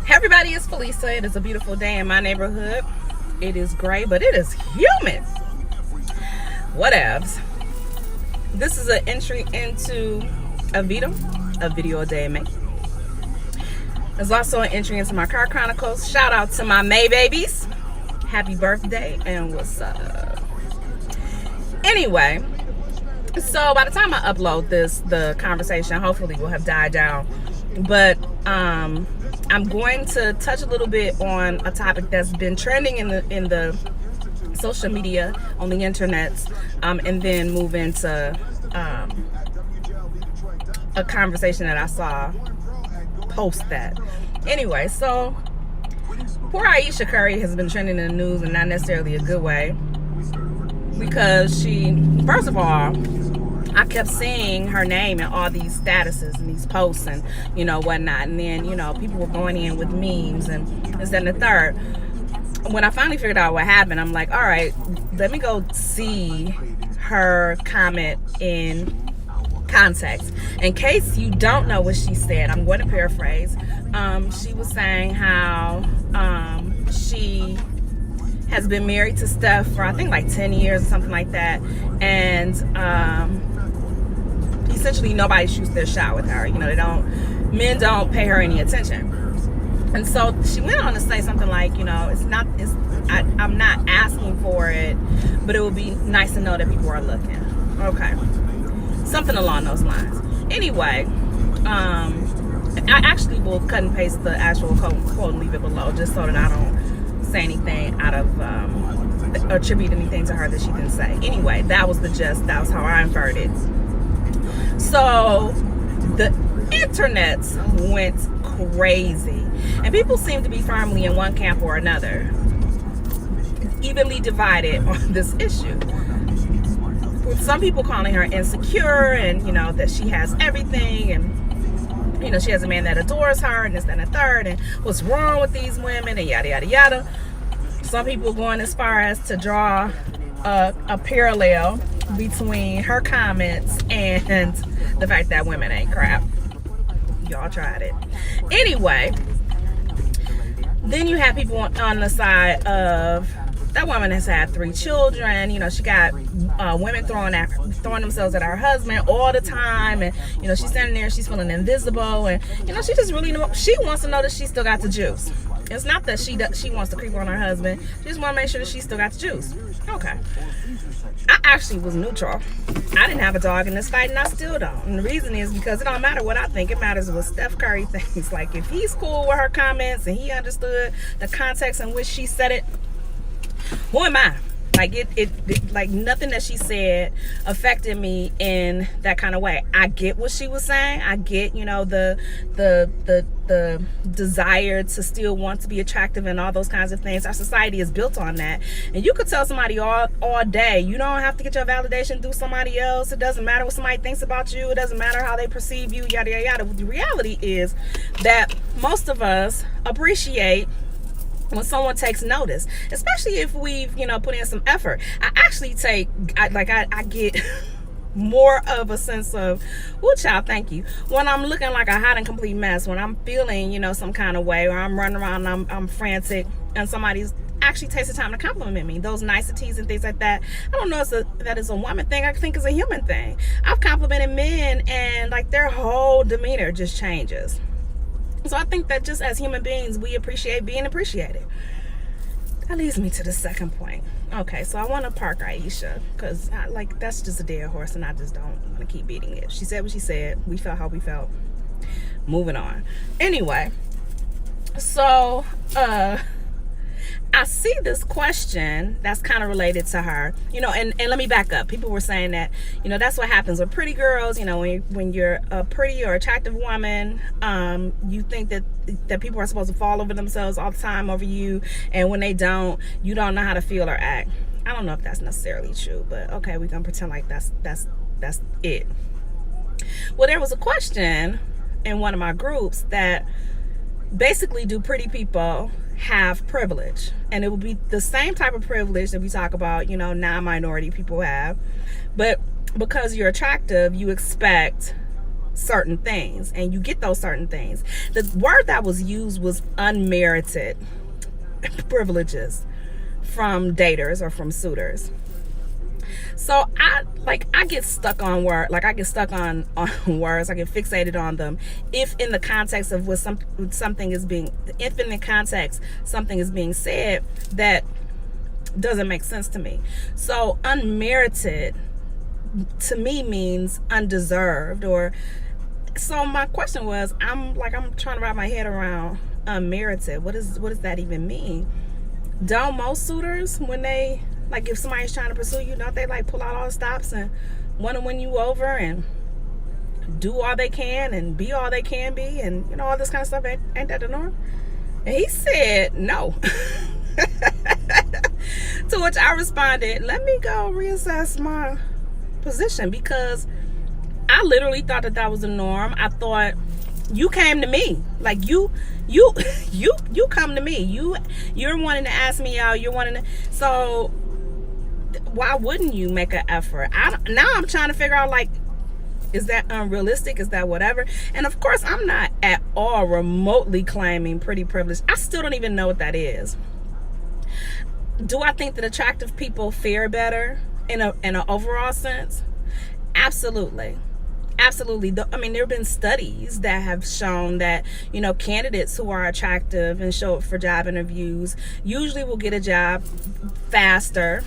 Hey everybody, it's Felisa. It is a beautiful day in my neighborhood. It is gray, but it is humid. Whatevs. This is an entry into AVADIM, a video a day in May. There's also an entry into my car chronicles. Shout out to my May babies. Happy birthday and what's up? Anyway, so by the time I upload this, the conversation hopefully will have died down. But I'm going to touch a little bit on a topic that's been trending in the social media, on the internet, and then move into a conversation that I saw post that. Anyway, so poor Ayesha Curry has been trending in the news, and not necessarily a good way, because she, first of all, I kept seeing her name in all these statuses and these posts and, whatnot. And then, people were going in with memes and this, that, and the third. When I finally figured out what happened, I'm like, all right, let me go see her comment in context. In case you don't know what she said, I'm going to paraphrase. She was saying how she has been married to Steph for, I think, like 10 years or something like that. And essentially nobody shoots their shot with her. Men don't pay her any attention. And so she went on to say something like, I'm not asking for it, but it would be nice to know that people are looking. Okay. Something along those lines. Anyway, I actually will cut and paste the actual quote and leave it below, just so that I don't say anything out of, attribute anything to her that she didn't say. Anyway, that was the gist. That was how I inferred it. So the internet went crazy, and people seem to be firmly in one camp or another, evenly divided on this issue. With some people calling her insecure, and that she has everything, and she has a man that adores her, and this, that, and the third, and what's wrong with these women, and yada yada yada. Some people going as far as to draw a parallel between her comments and the fact that women ain't crap. Y'all tried it. Anyway, then you have people on the side of that woman has had 3 children. She got women throwing themselves at her husband all the time, and she's standing there, she's feeling invisible, and she just really she wants to know that she still got the juice. It's not that she wants to creep on her husband. She just want to make sure that she still got the juice. Okay. I actually was neutral. I didn't have a dog in this fight, and I still don't. And the reason is because it don't matter what I think. It matters what Steph Curry thinks. Like, if he's cool with her comments and he understood the context in which she said it, who am I? Like, it like nothing that she said affected me in that kind of way. I get what she was saying. I get, the desire to still want to be attractive and all those kinds of things. Our society is built on that. And you could tell somebody all day, you don't have to get your validation through somebody else. It doesn't matter what somebody thinks about you. It doesn't matter how they perceive you, yada, yada, yada. The reality is that most of us appreciate when someone takes notice, especially if we've, put in some effort. I actually I get more of a sense of, oh child, thank you, when I'm looking like a hot and complete mess, when I'm feeling, some kind of way, or I'm running around and I'm frantic, and somebody's actually takes the time to compliment me, those niceties and things like that. I don't know if that is a woman thing. I think it's a human thing. I've complimented men, and like their whole demeanor just changes. So I think that just as human beings, we appreciate being appreciated. That leads me to the second point. Okay, so I want to park Ayesha, because that's just a dead horse, and I just don't want to keep beating it. She said what she said. We felt how we felt. Moving on. Anyway, so I see this question that's kind of related to her, and let me back up. People were saying that, that's what happens with pretty girls. When you're a pretty or attractive woman, you think that people are supposed to fall over themselves all the time over you, and when they don't, you don't know how to feel or act. I don't know if that's necessarily true, but okay, we're gonna pretend like that's it. Well, there was a question in one of my groups that basically, do pretty people have privilege? And it would be the same type of privilege that we talk about, non-minority people have, but because you're attractive, you expect certain things, and you get those certain things. The word that was used was unmerited privileges from daters or from suitors. So I get stuck on words. I get stuck on words. I get fixated on them if in the context of what something is being, if in the context something is being said that doesn't make sense to me. So unmerited to me means undeserved, or so my question was, I'm trying to wrap my head around unmerited. What does that even mean? Don't most suitors, when they, if somebody's trying to pursue you, don't they pull out all the stops and want to win you over and do all they can and be all they can be and all this kind of stuff? Ain't that the norm? And he said no. To which I responded, let me go reassess my position, because I literally thought that was the norm. I thought you came to me, you come to me, you're wanting to ask me out, you're wanting to, so why wouldn't you make an effort? Now I'm trying to figure out, is that unrealistic? Is that whatever? And of course, I'm not at all remotely claiming pretty privilege. I still don't even know what that is. Do I think that attractive people fare better in an overall sense? Absolutely. Absolutely. I mean, there have been studies that have shown that, candidates who are attractive and show up for job interviews usually will get a job faster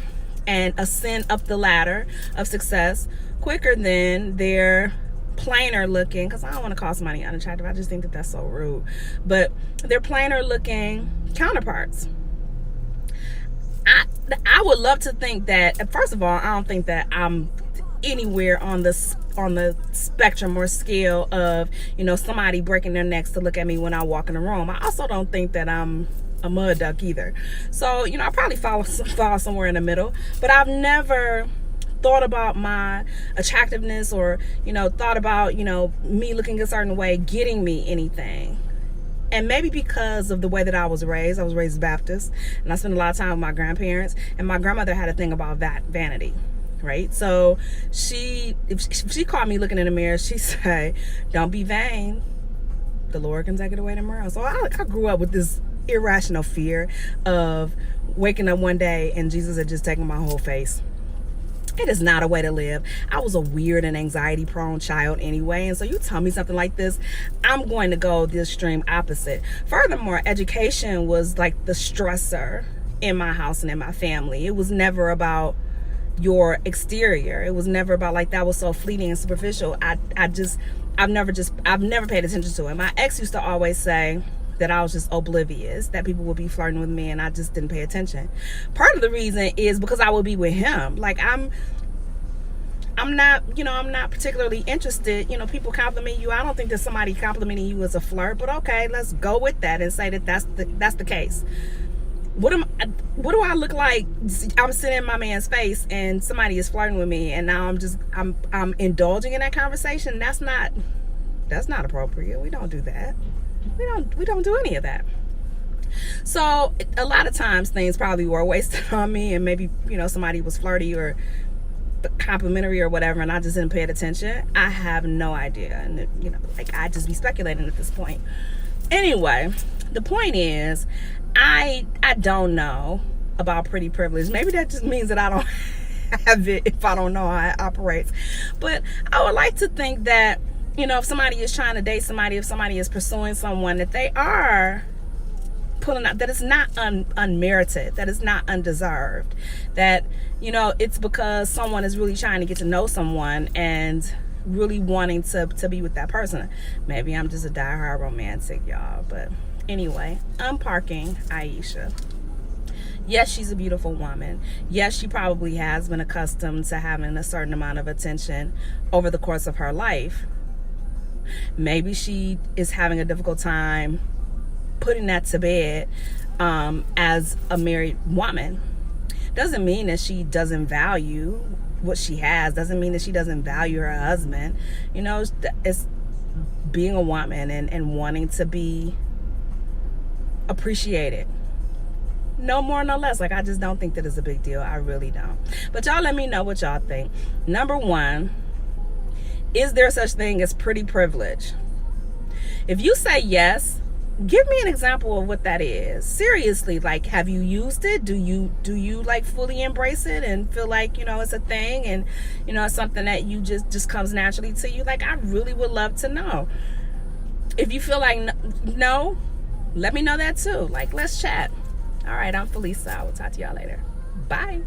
and ascend up the ladder of success quicker than their plainer looking, because I don't want to call somebody unattractive, I just think that that's so rude, but their plainer looking counterparts. I would love to think that, first of all, I don't think that I'm anywhere on the spectrum or scale of somebody breaking their necks to look at me when I walk in the room. I also don't think that I'm a mud duck either. So I probably fall somewhere in the middle, but I've never thought about my attractiveness or thought about me looking a certain way getting me anything. And maybe because of the way that I was raised Baptist, and I spent a lot of time with my grandparents, and my grandmother had a thing about vanity, right? So if she caught me looking in the mirror, she'd say, don't be vain, the Lord can take it away tomorrow. So I grew up with this irrational fear of waking up one day and Jesus had just taken my whole face. It is not a way to live. I was a weird and anxiety prone child anyway, and so you tell me something like this, I'm going to go the extreme opposite. Furthermore, education was the stressor in my house and in my family. It was never about your exterior. It was never about that was so fleeting and superficial. I've never paid attention to it. My ex used to always say that I was just oblivious, that people would be flirting with me and I just didn't pay attention. Part of the reason is because I would be with him. I'm not particularly interested. People compliment you. I don't think that somebody complimenting you is a flirt, but okay, let's go with that and say that that's the case. What do I look like? I'm sitting in my man's face and somebody is flirting with me, and now I'm indulging in that conversation. That's not appropriate. We don't do that. We don't do any of that. So a lot of times things probably were wasted on me, and maybe somebody was flirty or complimentary or whatever, and I just didn't pay attention. I have no idea, and I just be speculating at this point. Anyway, the point is, I don't know about pretty privilege. Maybe that just means that I don't have it if I don't know how it operates. But I would like to think that if somebody is trying to date somebody, if somebody is pursuing someone, that they are pulling out, that it's not unmerited, that it's not undeserved, that it's because someone is really trying to get to know someone and really wanting to be with that person. Maybe I'm just a diehard romantic, y'all, but anyway, unparking Ayesha. Yes, she's a beautiful woman. Yes, she probably has been accustomed to having a certain amount of attention over the course of her life. Maybe she is having a difficult time putting that to bed as a married woman. Doesn't mean that she doesn't value what she has. Doesn't mean that she doesn't value her husband. It's being a woman and wanting to be appreciated. No more, no less. I just don't think that it's a big deal. I really don't. But y'all let me know what y'all think. Number one, Is there such thing as pretty privilege? If you say yes, give me an example of what that is. Seriously, like, have you used it? Do you like fully embrace it and feel like, you know, it's a thing and, you know, it's something that you just comes naturally to you? Like, I really would love to know. If you feel like no, let me know that too. Like, let's chat. All right, I'm Felisa. I will talk to y'all later. Bye.